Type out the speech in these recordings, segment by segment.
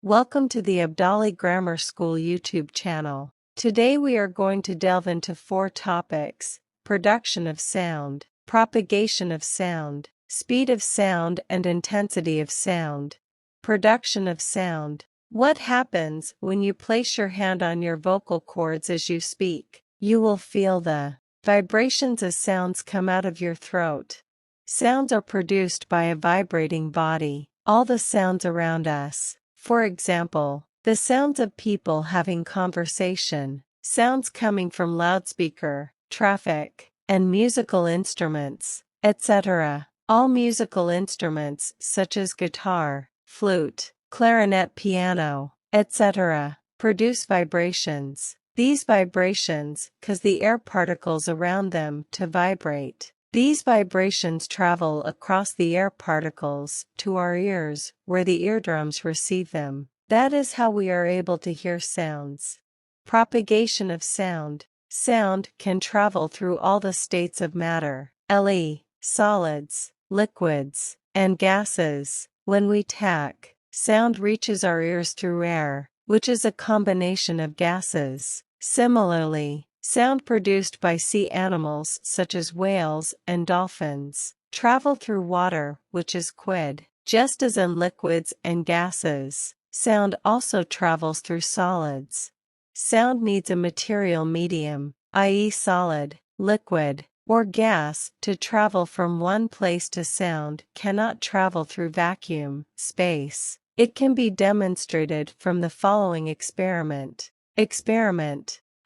Welcome to the Abdali Grammar School YouTube channel. Today we are going to delve into 4 topics: production of sound, propagation of sound, speed of sound and intensity of sound. Production of sound. What happens when you place your hand on your vocal cords as you speak? You will feel the vibrations as sounds come out of your throat. Sounds are produced by a vibrating body. All the sounds around us. For example, the sounds of people having conversation, sounds coming from loudspeaker, traffic, and musical instruments, etc. All musical instruments such as guitar, flute, clarinet, piano, etc. produce vibrations. These vibrations cause the air particles around them to vibrate. These vibrations travel across the air particles to our ears, where the eardrums receive them. That is how we are able to hear sounds. Propagation of sound. Sound can travel through all the states of matter, i.e., solids, liquids, and gases. When we talk, sound reaches our ears through air, which is a combination of gases. Similarly, sound produced by sea animals such as whales and dolphins travel through water, which is liquid. Just as in liquids and gases, sound also travels through solids. Sound needs a material medium, i.e. solid, liquid, or gas, to travel from one place to. Sound cannot travel through vacuum, space. It can be demonstrated from the following experiment.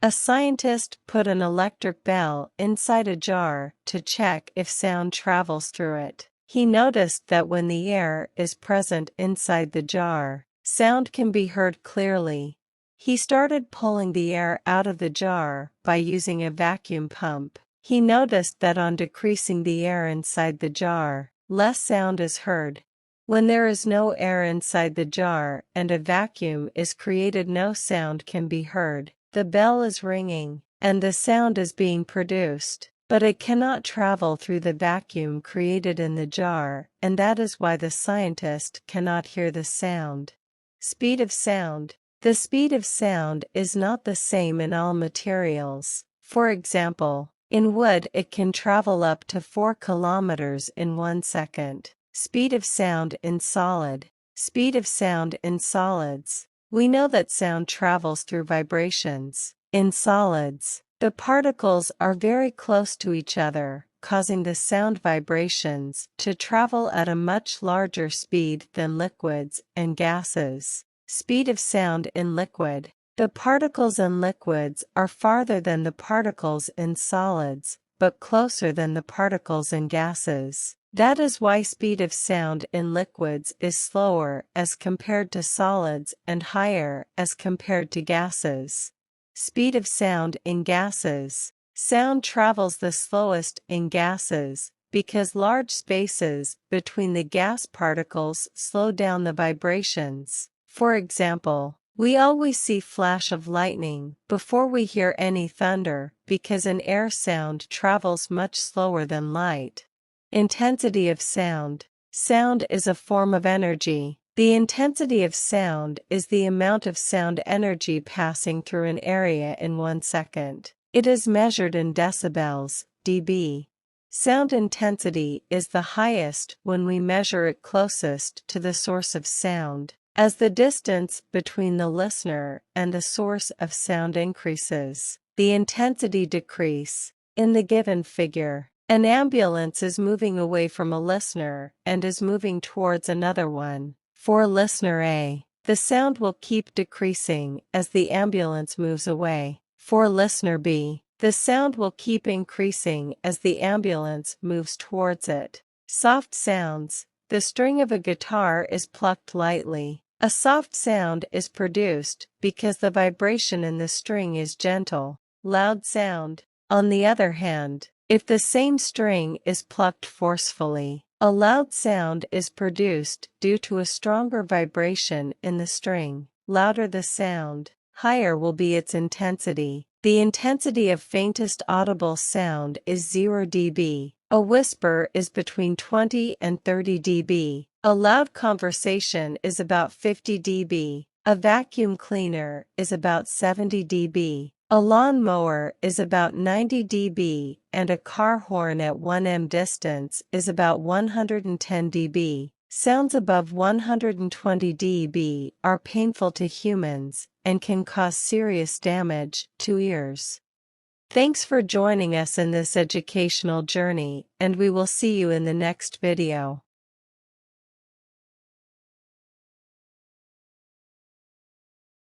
A scientist put an electric bell inside a jar to check if sound travels through it. He noticed that when the air is present inside the jar, sound can be heard clearly. He started pulling the air out of the jar by using a vacuum pump. He noticed that on decreasing the air inside the jar, less sound is heard. When there is no air inside the jar and a vacuum is created, no sound can be heard. The bell is ringing, and the sound is being produced, but it cannot travel through the vacuum created in the jar, and that is why the scientist cannot hear the sound. Speed of sound. The speed of sound is not the same in all materials. For example, in wood it can travel up to 4 kilometers in 1 second. Speed of sound in solid. Speed of sound in solids. We know that sound travels through vibrations. In solids, the particles are very close to each other, causing the sound vibrations to travel at a much larger speed than liquids and gases. Speed of sound in liquid. The particles in liquids are farther than the particles in solids, but closer than the particles in gases. That is why speed of sound in liquids is slower as compared to solids and higher as compared to gases. Speed of sound in gases. Sound travels the slowest in gases because large spaces between the gas particles slow down the vibrations. For example, we always see flash of lightning before we hear any thunder because an air sound travels much slower than light. Intensity of sound. Sound is a form of energy. The intensity of sound is the amount of sound energy passing through an area in 1 second. It is measured in decibels, dB. Sound intensity is the highest when we measure it closest to the source of sound. As the distance between the listener and the source of sound increases, the intensity decreases. In the given figure, an ambulance is moving away from a listener and is moving towards another one. For listener A, the sound will keep decreasing as the ambulance moves away. For listener B, the sound will keep increasing as the ambulance moves towards it. Soft sounds. The string of a guitar is plucked lightly. A soft sound is produced because the vibration in the string is gentle. Loud sound. On the other hand, if the same string is plucked forcefully, a loud sound is produced due to a stronger vibration in the string. Louder the sound, higher will be its intensity. The intensity of faintest audible sound is 0 dB. A whisper is between 20 and 30 dB. A loud conversation is about 50 dB. A vacuum cleaner is about 70 dB. A lawn mower is about 90 dB, and a car horn at 1 m distance is about 110 dB. Sounds above 120 dB are painful to humans and can cause serious damage to ears. Thanks for joining us in this educational journey, and we will see you in the next video.